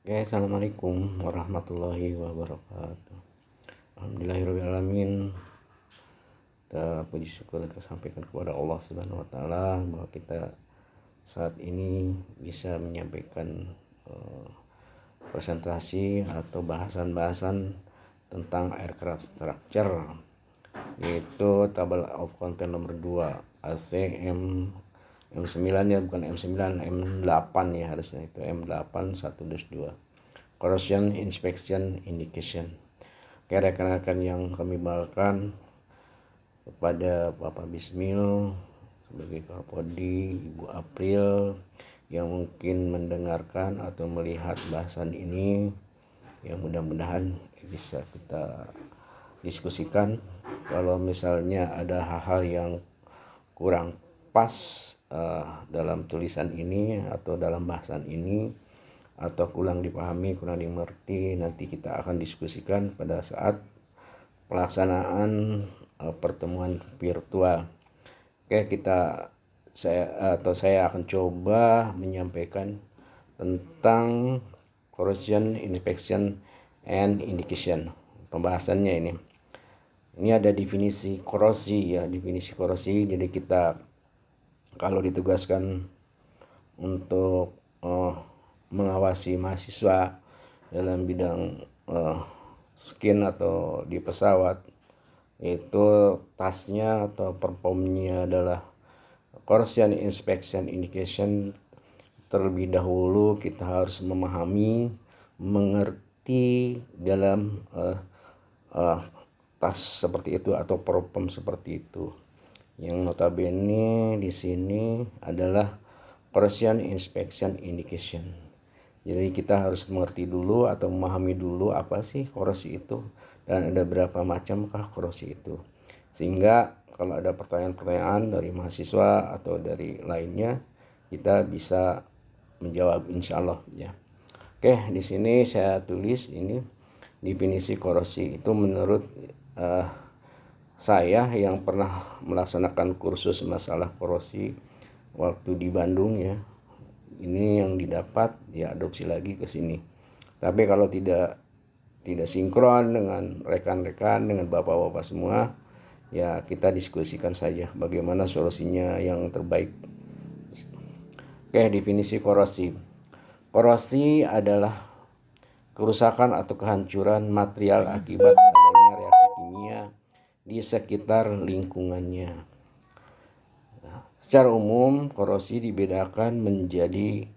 Oke, assalamualaikum warahmatullahi wabarakatuh. Alhamdulillahirobbilalamin. Kita puji syukur kita sampaikan kepada Allah Subhanahu Wa Taala bahwa kita saat ini bisa menyampaikan presentasi atau bahasan-bahasan tentang aircraft structure, yaitu table of content nomor 2 ACM M9 ya, bukan M9, M8 ya, harusnya itu M8 1-2 corrosion inspection indication. Oke, rekan-rekan yang kami banggakan, kepada Bapak Bismil sebagai Kapoldi, Ibu April yang mungkin mendengarkan atau melihat bahasan ini, yang mudah-mudahan bisa kita diskusikan. Kalau misalnya ada hal-hal yang kurang pas dalam tulisan ini atau dalam bahasan ini, atau kurang dipahami, kurang dimengerti, nanti kita akan diskusikan pada saat pelaksanaan pertemuan virtual. Oke, saya akan coba menyampaikan tentang corrosion inspection and indication. Pembahasannya ini ada definisi korosi ya, definisi korosi. Jadi kita kalau ditugaskan untuk mengawasi mahasiswa dalam bidang skin atau di pesawat, itu tasnya atau performnya adalah corrosion inspection indication. Terlebih dahulu kita harus memahami, mengerti dalam tas seperti itu atau perform seperti itu. Yang notabene di sini adalah corrosion inspection indication. Jadi kita harus mengerti dulu atau memahami dulu apa sih korosi itu dan ada berapa macamkah korosi itu. Sehingga kalau ada pertanyaan-pertanyaan dari mahasiswa atau dari lainnya, kita bisa menjawab insya Allah ya. Oke, di sini saya tulis ini definisi korosi itu menurut saya yang pernah melaksanakan kursus masalah korosi waktu di Bandung ya. Ini yang didapat diadopsi lagi ke sini. Tapi kalau tidak sinkron dengan rekan-rekan, dengan bapak-bapak semua, ya kita diskusikan saja bagaimana solusinya yang terbaik. Oke, definisi korosi. Korosi adalah kerusakan atau kehancuran material akibat adanya reaksi kimia di sekitar lingkungannya. Secara umum, korosi dibedakan menjadi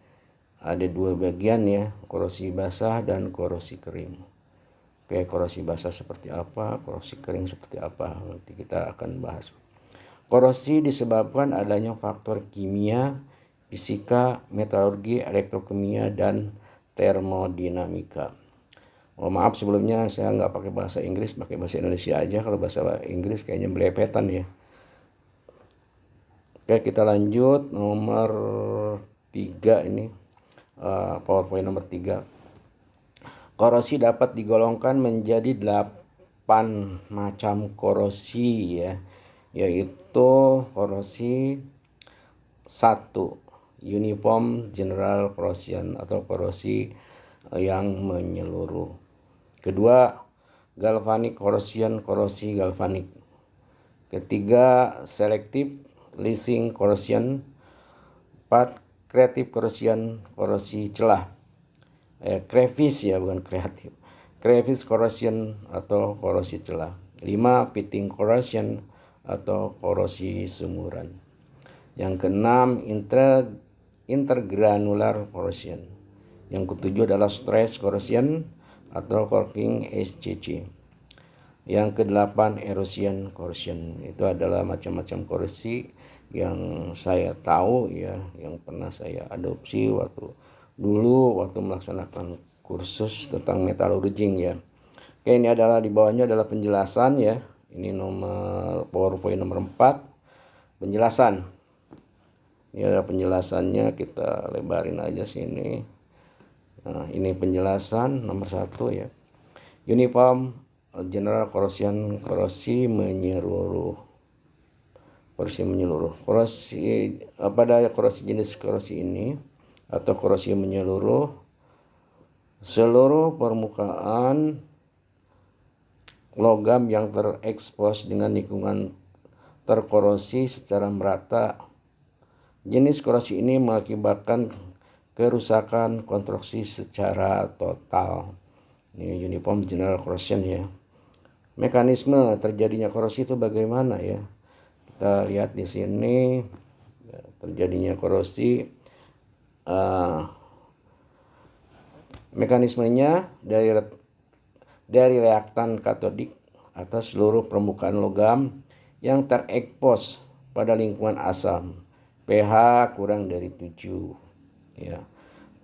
ada dua bagian ya, korosi basah dan korosi kering. Oke, korosi basah seperti apa, korosi kering seperti apa, nanti kita akan bahas. Korosi disebabkan adanya faktor kimia, fisika, metalurgi, elektrokimia, dan termodinamika. Maaf sebelumnya saya nggak pakai bahasa Inggris, pakai bahasa Indonesia aja. Kalau bahasa Inggris kayaknya belepetan ya. Oke, kita lanjut nomor 3 ini, PowerPoint nomor 3. Korosi dapat digolongkan menjadi 8 macam korosi ya, yaitu korosi 1, uniform general corrosion atau korosi yang menyeluruh. Kedua, galvanic corrosion, korosi galvanik. Ketiga, selective leasing corrosion. 4, creative corrosion, korosi celah. Crevice ya, bukan kreatif. Crevice corrosion atau korosi celah. 5, pitting corrosion atau korosi sumuran. Yang keenam, intergranular corrosion. Yang ketujuh adalah stress corrosion atau corking SCC. Yang kedelapan, erosion corrosion. Itu adalah macam-macam korosi yang saya tahu ya, yang pernah saya adopsi waktu melaksanakan kursus tentang metallurgi ya. Oke, ini adalah di bawahnya adalah penjelasan ya. Ini nomor PowerPoint nomor 4, penjelasan. Ini adalah penjelasannya, kita lebarin aja sini. Nah, ini penjelasan nomor 1 ya. Uniform general corrosion, korosi menyeluruh. Pada korosi jenis korosi ini atau korosi menyeluruh Seluruh permukaan logam yang terekspos dengan lingkungan terkorosi secara merata. Jenis korosi ini mengakibatkan kerusakan konstruksi secara total. Ini uniform general corrosion ya. Mekanisme terjadinya korosi itu bagaimana ya? Kita lihat di sini terjadinya korosi. Mekanismenya dari reaktan katodik atas seluruh permukaan logam yang terekspos pada lingkungan asam pH kurang dari 7 ya.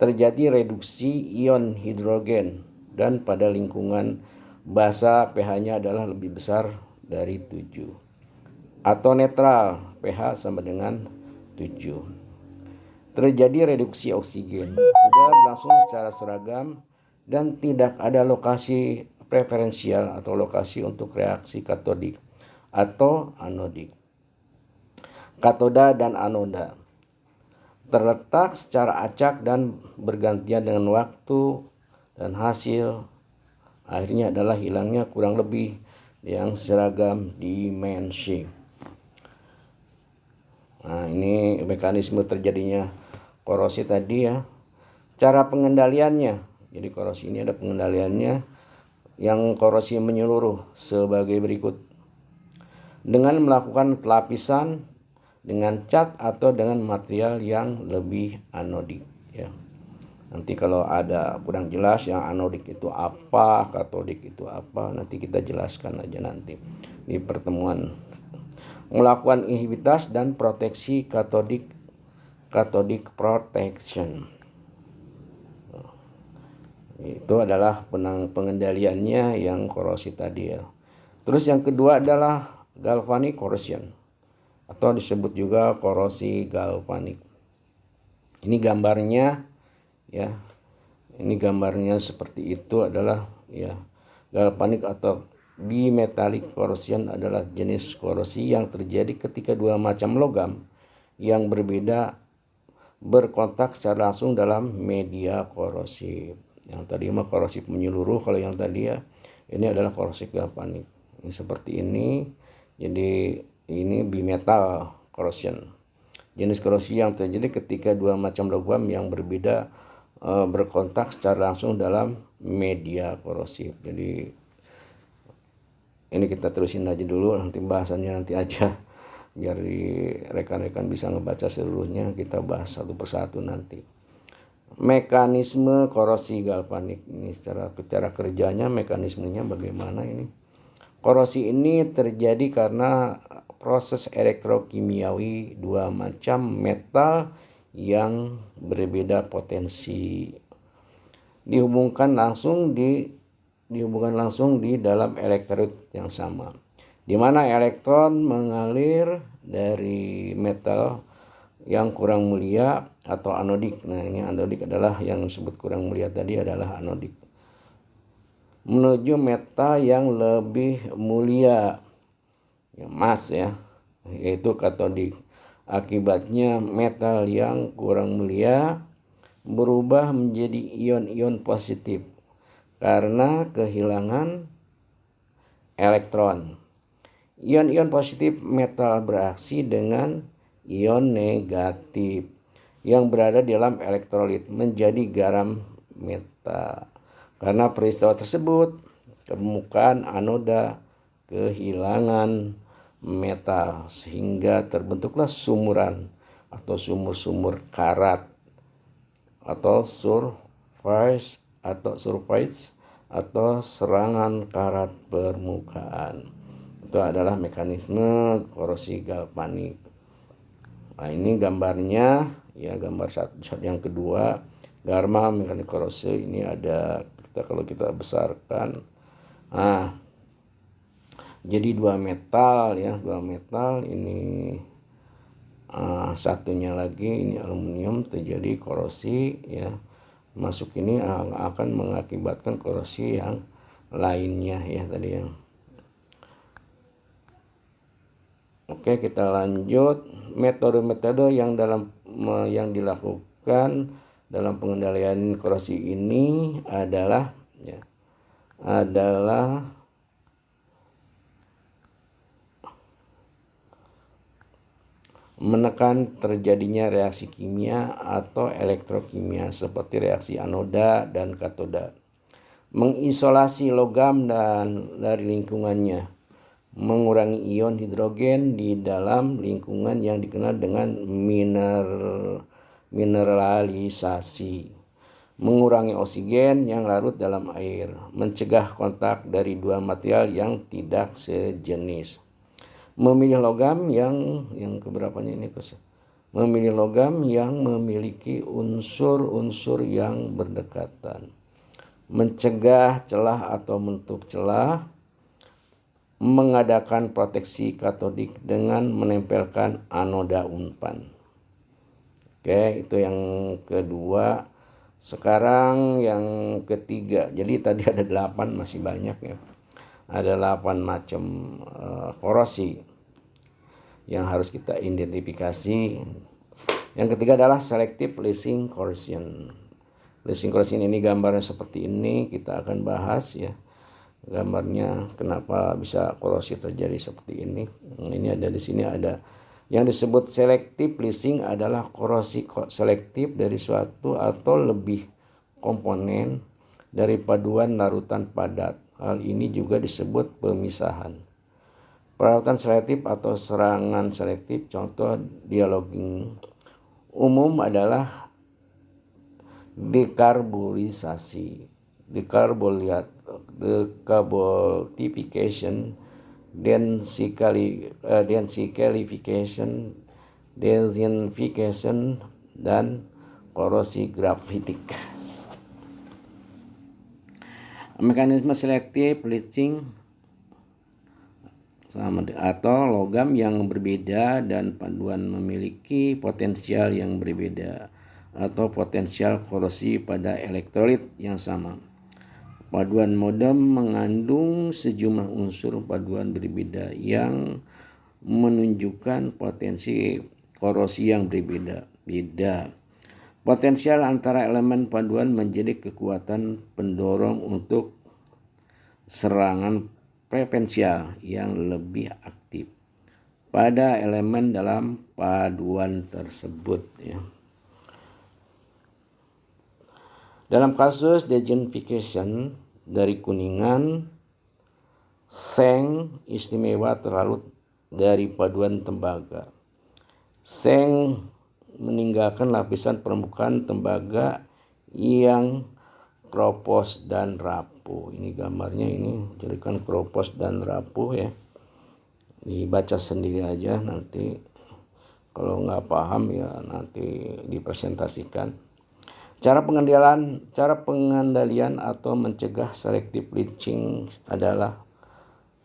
Terjadi reduksi ion hidrogen dan pada lingkungan basa pH-nya adalah lebih besar dari 7 atau netral pH sama dengan 7. Terjadi reduksi oksigen, udara berlangsung secara seragam dan tidak ada lokasi preferensial atau lokasi untuk reaksi katodik atau anodik. Katoda dan anoda terletak secara acak dan bergantian dengan waktu, dan hasil akhirnya adalah hilangnya kurang lebih yang seragam dimensi. Nah, ini mekanisme terjadinya korosi tadi ya. Cara pengendaliannya, jadi korosi ini ada pengendaliannya. Yang korosi menyeluruh sebagai berikut: dengan melakukan pelapisan dengan cat atau dengan material yang lebih anodik ya. Nanti kalau ada kurang jelas yang anodik itu apa, katodik itu apa, nanti kita jelaskan aja nanti di pertemuan. Melakukan inhibitas dan proteksi katodik protection. Itu adalah pengendaliannya yang korosi tadi ya. Terus yang kedua adalah galvanic corrosion atau disebut juga korosi galvanik. Ini gambarnya ya. Ini gambarnya seperti itu adalah ya. Galvanik atau bimetallic corrosion adalah jenis korosi yang terjadi ketika dua macam logam yang berbeda berkontak secara langsung dalam media korosif. Yang tadi mah korosif menyeluruh, kalau yang tadi ya ini adalah korosif galvanik. Ini seperti ini. Jadi ini bimetal corrosion. Jenis korosi yang terjadi ketika dua macam logam yang berbeda berkontak secara langsung dalam media korosif. Jadi ini kita terusin aja dulu, nanti bahasannya nanti aja biar rekan-rekan bisa ngebaca seluruhnya, kita bahas satu persatu nanti. Mekanisme korosi galvanik ini secara kerjanya, mekanismenya bagaimana ini? Korosi ini terjadi karena proses elektrokimiawi dua macam metal yang berbeda potensi dihubungkan langsung di dalam elektrod yang sama, di mana elektron mengalir dari metal yang kurang mulia atau anodik. Nah, ini anodik adalah yang disebut kurang mulia tadi adalah anodik, menuju metal yang lebih mulia, ya, mas ya, yaitu katodik. Akibatnya metal yang kurang mulia berubah menjadi ion-ion positif karena kehilangan elektron. Ion-ion positif metal bereaksi dengan ion negatif yang berada di dalam elektrolit menjadi garam metal. Karena peristiwa tersebut, permukaan anoda kehilangan metal sehingga terbentuklah sumuran atau sumur-sumur karat atau surface atau serangan karat permukaan. Itu adalah mekanisme korosi galvanik. Nah, ini gambarnya ya, gambar satu yang kedua, Garma mekanik korosi. Ini ada kalau kita besarkan. Nah, jadi dua metal ya, ini satunya lagi ini aluminium, terjadi korosi ya. Masuk ini akan mengakibatkan korosi yang lainnya ya tadi yang. Oke, kita lanjut. Metode-metode yang dilakukan dalam pengendalian korosi ini adalah menekan terjadinya reaksi kimia atau elektrokimia seperti reaksi anoda dan katoda, mengisolasi logam dari lingkungannya, mengurangi ion hidrogen di dalam lingkungan yang dikenal dengan mineralisasi, mengurangi oksigen yang larut dalam air, mencegah kontak dari dua material yang tidak sejenis. Memilih logam yang keberapanya ini memilih logam yang memiliki unsur-unsur yang berdekatan, mencegah celah atau menutup celah, mengadakan proteksi katodik dengan menempelkan anoda unpan. Oke, itu yang kedua. Sekarang yang ketiga. Jadi tadi ada 8, masih banyak ya. Ada 8 macam korosi yang harus kita identifikasi. Yang ketiga adalah selective leaching corrosion. Leaching corrosion ini gambarnya seperti ini, kita akan bahas ya. Gambarnya kenapa bisa korosi terjadi seperti ini. Ini ada di sini, ada yang disebut selective leaching adalah korosi selektif dari suatu atau lebih komponen dari paduan larutan padat. Hal ini juga disebut pemisahan. Perawatan selektif atau serangan selektif, contoh dialoging umum adalah dekarbolisasi, decarbotification, densification, dezinfication, dan korosi grafitik. Mekanisme selektif leaching atau logam yang berbeda dan paduan memiliki potensial yang berbeda atau potensial korosi pada elektrolit yang sama. Paduan modem mengandung sejumlah unsur paduan berbeda yang menunjukkan potensi korosi yang berbeda-beda. Potensial antara elemen paduan menjadi kekuatan pendorong untuk serangan preferensial yang lebih aktif pada elemen dalam paduan tersebut ya. Dalam kasus dezinfication dari Kuningan, seng istimewa terlarut dari paduan tembaga. Seng meninggalkan lapisan permukaan tembaga yang kropos dan rapuh. Ini gambarnya, ini jadikan kropos dan rapuh ya. Dibaca sendiri aja nanti. Kalau nggak paham ya nanti dipresentasikan. Cara pengendalian atau mencegah selective leaching adalah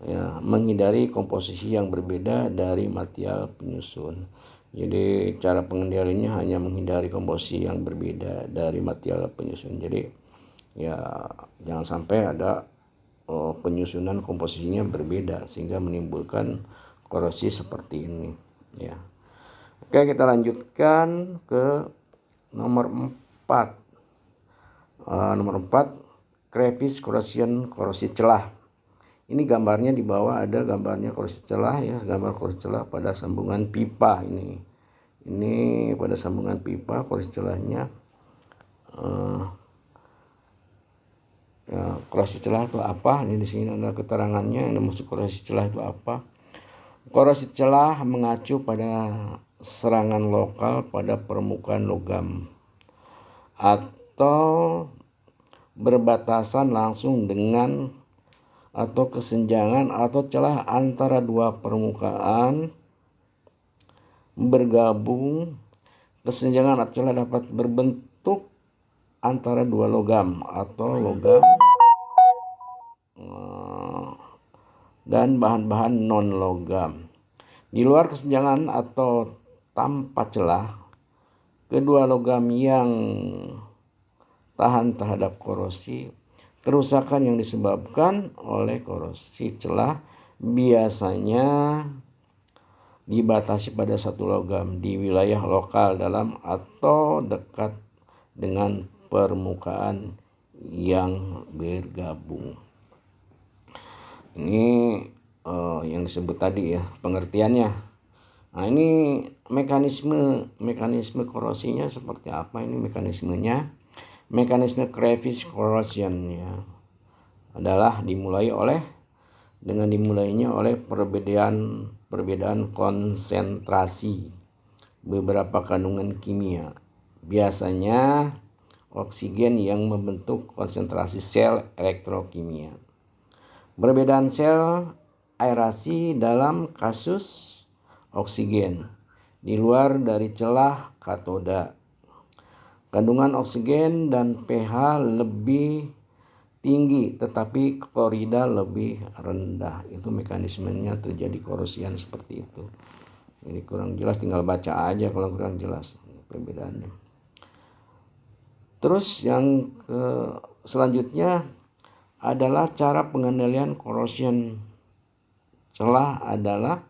ya, menghindari komposisi yang berbeda dari material penyusun. Jadi cara pengendaliannya hanya menghindari komposisi yang berbeda dari material penyusun. Jadi ya jangan sampai ada penyusunan komposisinya berbeda sehingga menimbulkan korosi seperti ini ya. Oke, kita lanjutkan ke nomor 4. Nomor 4, crevice corrosion, korosi celah. Ini gambarnya di bawah ada gambarnya korosi celah ya, gambar korosi celah pada sambungan pipa ini. Ini pada sambungan pipa korosi celahnya. Korosi celah itu apa? Ini di sini ada keterangannya. Yang maksud korosi celah itu apa? Korosi celah mengacu pada serangan lokal pada permukaan logam atau berbatasan langsung dengan atau kesenjangan atau celah antara dua permukaan bergabung. Kesenjangan atau celah dapat berbentuk antara dua logam atau logam dan bahan-bahan non-logam. Di luar kesenjangan atau tanpa celah, kedua logam yang tahan terhadap korosi, kerusakan yang disebabkan oleh korosi celah biasanya dibatasi pada satu logam di wilayah lokal dalam atau dekat dengan permukaan yang bergabung. Ini yang disebut tadi ya pengertiannya. Nah, ini mekanisme korosinya seperti apa ini mekanismenya? Mekanisme crevice corrosion ya adalah dimulainya oleh perbedaan konsentrasi beberapa kandungan kimia. Biasanya oksigen yang membentuk konsentrasi sel elektrokimia. Perbedaan sel aerasi dalam kasus oksigen di luar dari celah katoda. Kandungan oksigen dan pH lebih tinggi tetapi klorida lebih rendah. Itu mekanismenya terjadi korosian seperti itu. Ini kurang jelas, tinggal baca aja kalau kurang jelas perbedaannya. Terus yang selanjutnya adalah cara pengendalian corrosion celah adalah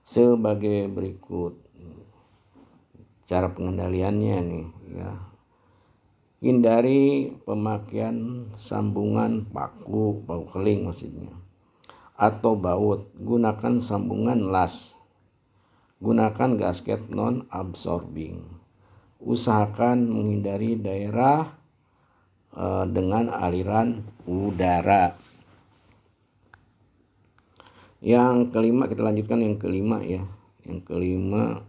sebagai berikut. Cara pengendaliannya nih ya. Hindari pemakaian sambungan paku keling maksudnya atau baut. Gunakan sambungan las. Gunakan gasket non absorbing. Usahakan menghindari daerah dengan aliran udara. Yang kelima, kita lanjutkan yang kelima ya. Yang kelima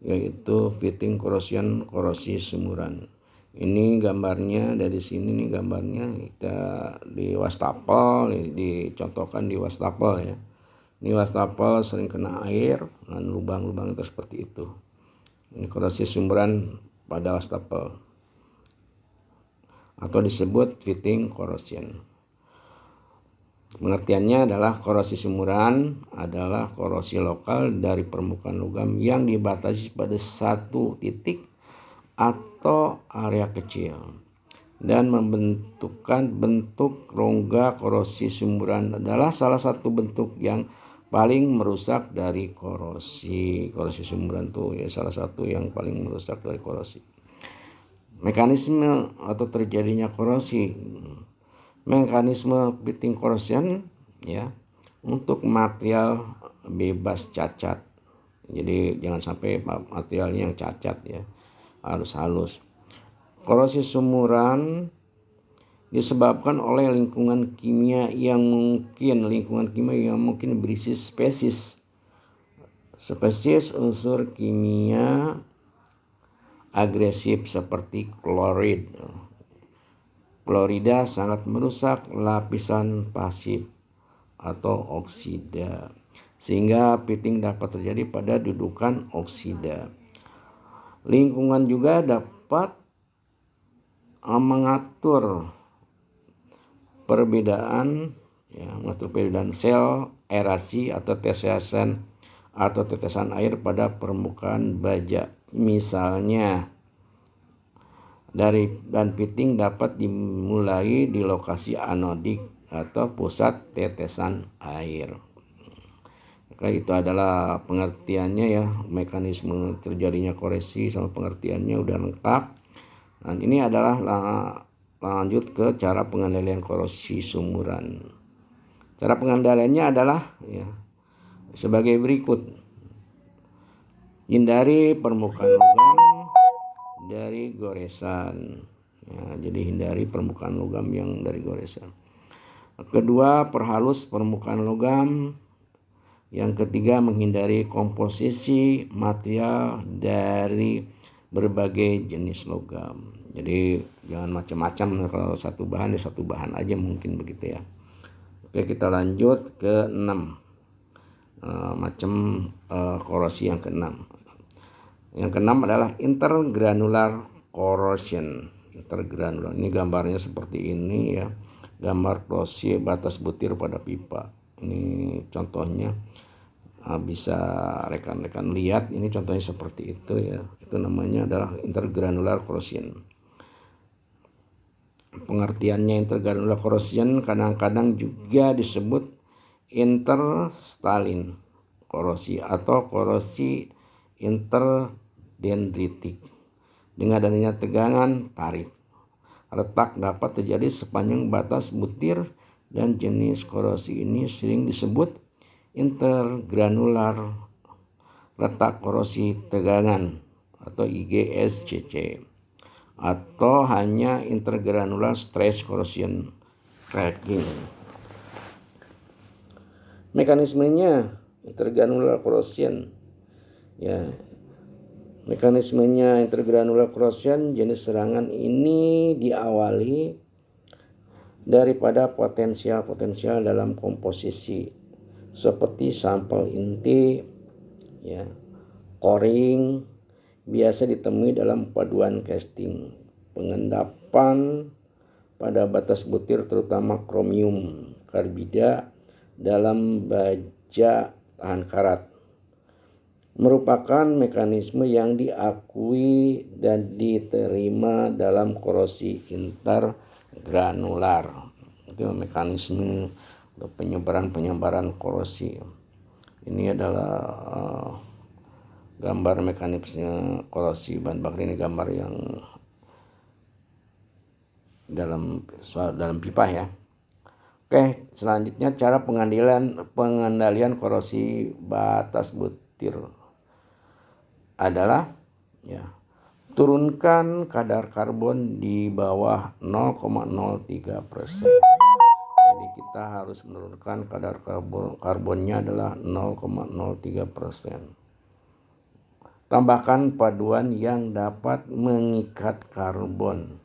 yaitu fitting corrosion, korosi sumuran. Ini gambarnya dari sini nih gambarnya kita di wastafel, dicontohkan di wastafel ya. Ini wastafel sering kena air dan lubang-lubang itu seperti itu. Ini korosi sumuran pada wastafel atau disebut fitting corrosion. Pengertiannya adalah korosi sumuran adalah korosi lokal dari permukaan logam yang dibatasi pada satu titik atau area kecil dan membentukkan bentuk rongga. Korosi sumuran adalah salah satu bentuk yang paling merusak dari korosi. Korosi sumuran tuh ya salah satu yang paling merusak dari korosi. Mekanisme atau terjadinya korosi. Mekanisme fitting corrosion ya untuk material bebas cacat. Jadi jangan sampai materialnya yang cacat ya, harus halus. Korosi sumuran disebabkan oleh lingkungan kimia yang mungkin berisi spesies unsur kimia agresif seperti klorida sangat merusak lapisan pasif atau oksida, sehingga pitting dapat terjadi pada dudukan oksida. Lingkungan juga dapat mengatur perbedaan sel aerasi atau tetesan air pada permukaan baja. Misalnya dan pitting dapat dimulai di lokasi anodik atau pusat tetesan air. Maka itu adalah pengertiannya ya, mekanisme terjadinya korosi sama pengertiannya udah lengkap. Dan ini adalah lanjut ke cara pengendalian korosi sumuran. Cara pengendaliannya adalah ya sebagai berikut. Hindari permukaan logam dari goresan. Ya, jadi hindari permukaan logam yang dari goresan. Kedua, perhalus permukaan logam. Yang ketiga, menghindari komposisi material dari berbagai jenis logam. Jadi jangan macam-macam, kalau satu bahan ya satu bahan aja mungkin begitu ya. Oke, kita lanjut ke 6 macam korosi yang ke-6. Yang ke-6 adalah intergranular corrosion. Intergranular. Ini gambarnya seperti ini ya. Gambar korosi batas butir pada pipa. Ini contohnya. Bisa rekan-rekan lihat, ini contohnya seperti itu ya. Itu namanya adalah intergranular corrosion. Pengertiannya intergranular corrosion kadang-kadang juga disebut interstallin korosi atau korosi interdendritik. dengan adanya tegangan tarik. Retak dapat terjadi sepanjang batas butir dan jenis korosi ini sering disebut intergranular retak korosi tegangan atau IGSCC atau hanya intergranular stress corrosion cracking. Mekanismenya intergranular corrosion ya. Mekanismenya intergranular corrosion, jenis serangan ini diawali daripada potensial dalam komposisi seperti sampel inti ya, coring biasa ditemui dalam paduan casting, pengendapan pada batas butir terutama kromium karbida dalam baja tahan karat merupakan mekanisme yang diakui dan diterima dalam korosi intergranular. Itu mekanisme untuk penyebaran korosi. Ini adalah gambar mekanisme korosi bahan bakar. Ini gambar yang dalam pipa ya. Oke, selanjutnya cara pengendalian korosi batas butir adalah ya, turunkan kadar karbon di bawah 0,03%. Jadi kita harus menurunkan kadar karbonnya adalah 0,03%. Tambahkan paduan yang dapat mengikat karbon.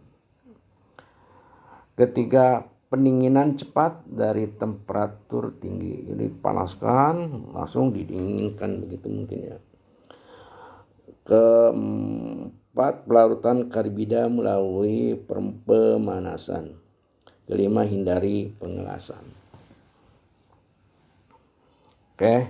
Ketiga, pendinginan cepat dari temperatur tinggi. Jadi panaskan langsung didinginkan begitu mungkin ya. Keempat, pelarutan karbida melalui pemanasan. Kelima, hindari pengelasan. Oke,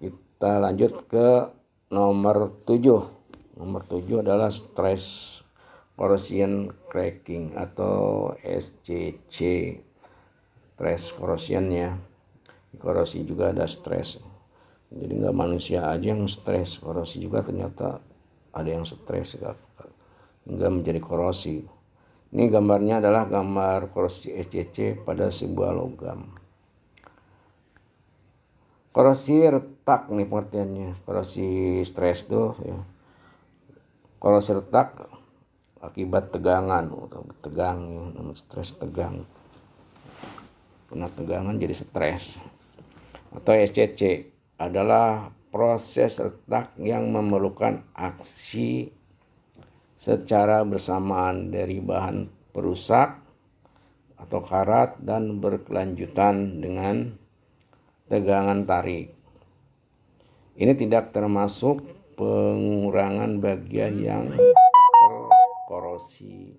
kita lanjut ke nomor 7. Nomor 7 adalah stress corrosion cracking atau SCC. Stress corrosion ya. Korosi juga ada stress. Jadi nggak manusia aja yang stres, korosi juga ternyata ada yang stres hingga menjadi korosi. Ini gambarnya adalah gambar korosi SCC pada sebuah logam. Korosi retak nih pengertiannya. Korosi stres tuh ya. Korosi retak akibat tegangan atau tegang ya, stres tegang. Kena tegangan jadi stres. Atau SCC adalah proses retak yang memerlukan aksi secara bersamaan dari bahan perusak atau karat dan berkelanjutan dengan tegangan tarik. Ini tidak termasuk pengurangan bagian yang terkorosi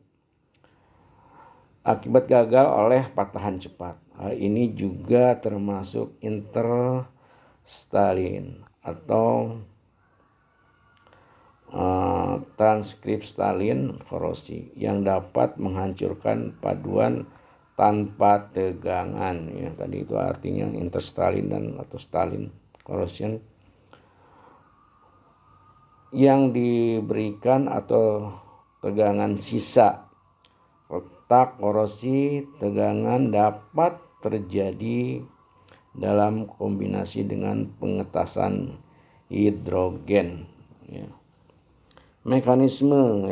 akibat gagal oleh patahan cepat. Hal ini juga termasuk interstalin atau transkripstalin korosi yang dapat menghancurkan paduan tanpa tegangan ya. Tadi itu artinya interstalin dan atau stalin corrosion yang diberikan atau tegangan sisa. Retak korosi tegangan dapat terjadi dalam kombinasi dengan pengetasan hidrogen ya. Mekanisme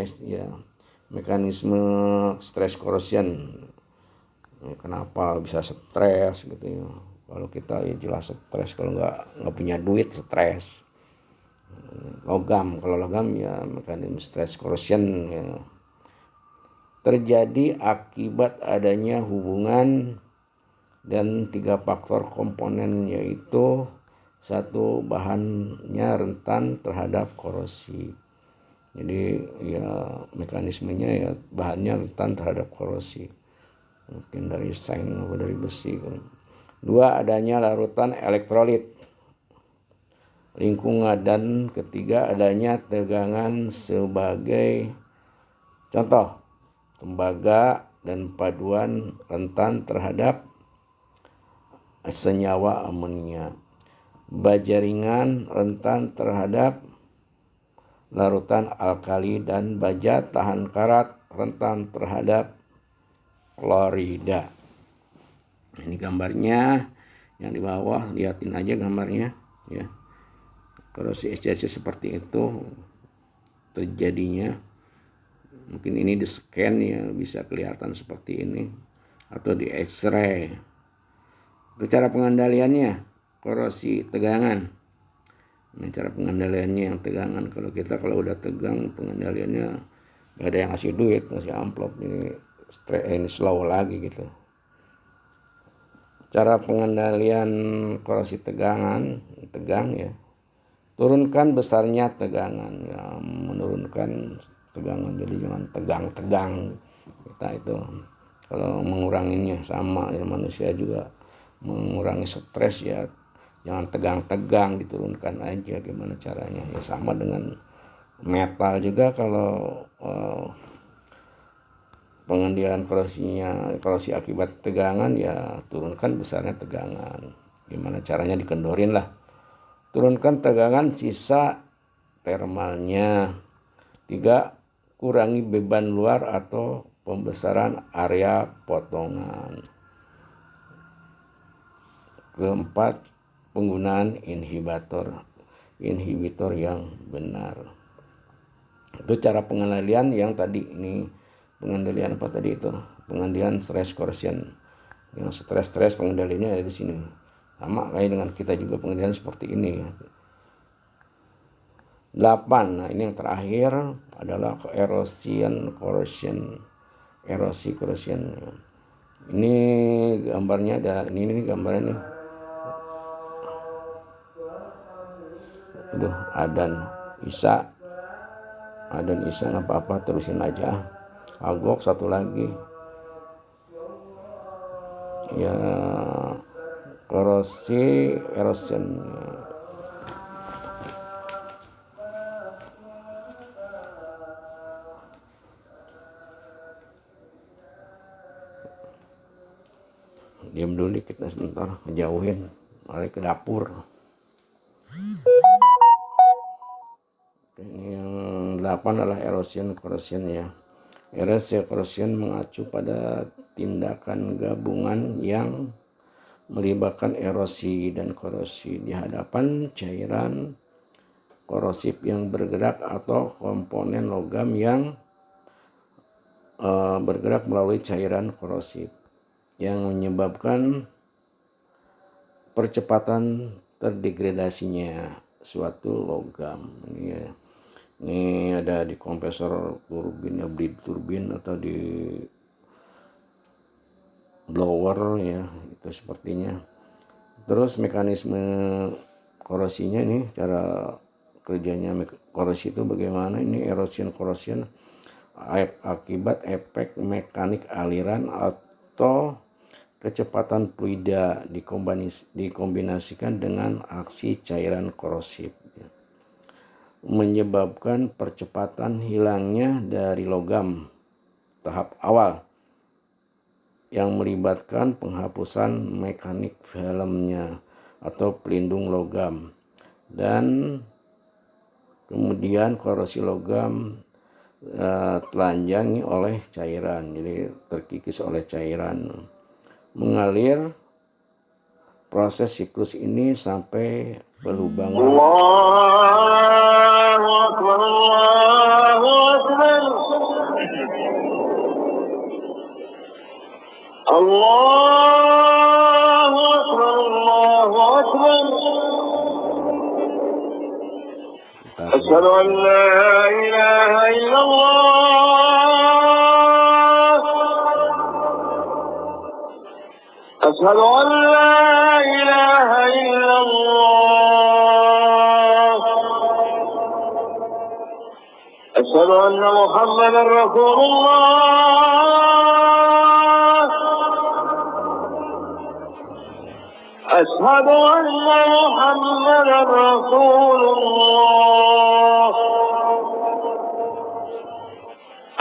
stress corrosion ya, kenapa bisa stres gitu ya. Kalau kita ya jelas stres, kalau nggak punya duit stres. Kalau logam ya mekanisme stress corrosion ya, terjadi akibat adanya hubungan dan 3 faktor komponen, yaitu 1, bahannya rentan terhadap korosi. Jadi ya mekanismenya ya bahannya rentan terhadap korosi, mungkin dari seng atau dari besi. 2, adanya larutan elektrolit lingkungan, dan ketiga adanya tegangan sebagai contoh tembaga dan paduan rentan terhadap senyawa amonia. Baja ringan rentan terhadap larutan alkali dan baja tahan karat, rentan terhadap klorida. Ini gambarnya yang di bawah, liatin aja gambarnya ya. Korosi SCC seperti itu terjadinya. Mungkin ini di scan ya, bisa kelihatan seperti ini, atau di X-ray. Itu cara pengendaliannya, korosi tegangan. Ini cara pengendaliannya yang tegangan. Kalau udah tegang, pengendaliannya gak ada yang ngasih duit, ngasih amplop, ini slow lagi gitu. Cara pengendalian korosi tegangan, tegang ya. Turunkan besarnya tegangan ya, menurunkan tegangan, jadi jangan tegang-tegang kita itu. Kalau menguranginya sama ya, manusia juga mengurangi stres ya, jangan tegang-tegang, diturunkan aja. Gimana caranya ya, sama dengan metal juga. Kalau pengendalian korosi akibat tegangan ya, turunkan besarnya tegangan. Gimana caranya, dikendorin lah. Turunkan tegangan sisa thermalnya. 3. Kurangi beban luar atau pembesaran area potongan. Keempat, penggunaan inhibitor yang benar. Itu cara pengendalian yang tadi. Ini pengendalian apa tadi itu? Pengendalian stress corrosion. Yang stres pengendaliannya ada di sini. Sama kayak dengan kita juga pengendalian seperti ini. 8. Nah, ini yang terakhir adalah erosi corrosion. Ini gambarnya ada, ini gambarnya nih. Aduh, Adan Isa nggak apa-apa, terusin aja. Agok satu lagi ya, erosion. Diam dulu dikit sebentar, ngejauhin, mari ke dapur. Ini yang 8 adalah erosion corrosion ya. Erosion corrosion mengacu pada tindakan gabungan yang melibatkan erosi dan korosi di hadapan cairan korosif yang bergerak atau komponen logam yang bergerak melalui cairan korosif yang menyebabkan percepatan terdegradasinya suatu logam. Ini ada di kompresor turbin, bleed turbin, atau di blower ya, itu sepertinya. Terus mekanisme korosinya nih, cara kerjanya korosi itu bagaimana? Ini erosion corrosion akibat efek mekanik aliran atau kecepatan fluida dikombinasikan dengan aksi cairan korosif, menyebabkan percepatan hilangnya dari logam tahap awal yang melibatkan penghapusan mekanik filmnya atau pelindung logam, dan kemudian korosi logam telanjangi oleh cairan, jadi terkikis oleh cairan, mengalir. Proses siklus ini sampai berlubang. Allahu Akbar, Allahu Akbar. Allahu Akbar, Allahu Akbar. Asyhadu an la ilaha illallah. Asyhadu an la ilaha illallah. Asyhadu anna Muhammadar Rasulullah. Asyhadu anna Muhammadar Rasulullah.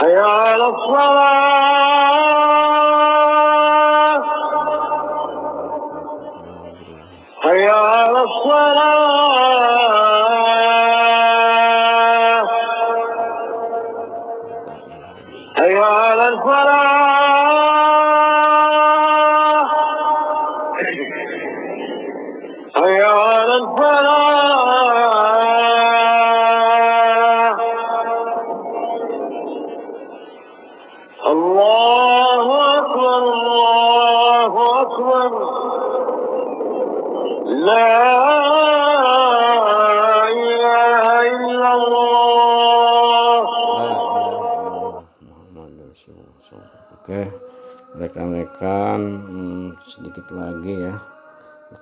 Hayya 'alas shalah. Hayya 'alas shalah. الله أكبر لا إله إلا الله. Oke, rekan-rekan, sedikit lagi ya.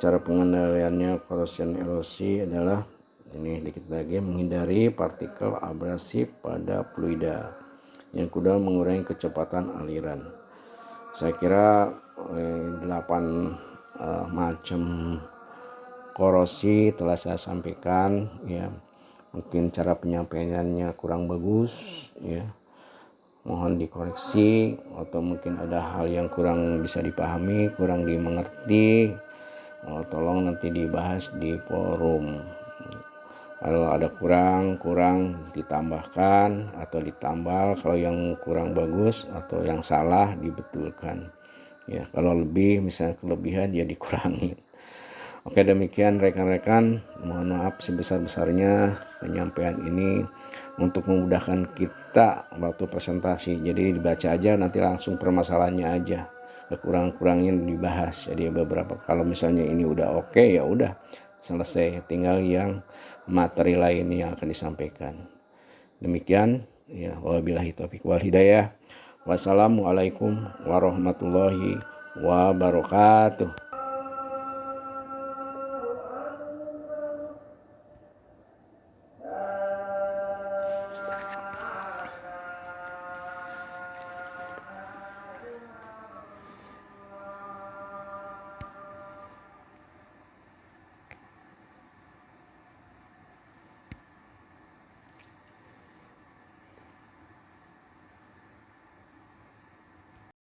Cara pengendaliannya corrosion erosi adalah ini dikit lagi, menghindari partikel abrasif pada fluida. Yang kedua, mengurangi kecepatan aliran. Saya kira 8 macam korosi telah saya sampaikan ya. Mungkin cara penyampaiannya kurang bagus ya, mohon dikoreksi, atau mungkin ada hal yang kurang bisa dipahami, kurang dimengerti, tolong nanti dibahas di forum. Kalau ada kurang ditambahkan atau ditambal, kalau yang kurang bagus atau yang salah dibetulkan ya. Kalau lebih, misalnya kelebihan, ya dikurangi. Oke, demikian rekan-rekan, mohon maaf sebesar-besarnya penyampaian ini untuk memudahkan kita waktu presentasi. Jadi dibaca aja, nanti langsung permasalahannya aja, kurang-kurangnya dibahas. Jadi beberapa, kalau misalnya ini udah oke, ya udah selesai, tinggal yang materi lain yang akan disampaikan. Demikian ya, wabillahi taufiq wal hidayah. Wassalamualaikum warahmatullahi wabarakatuh.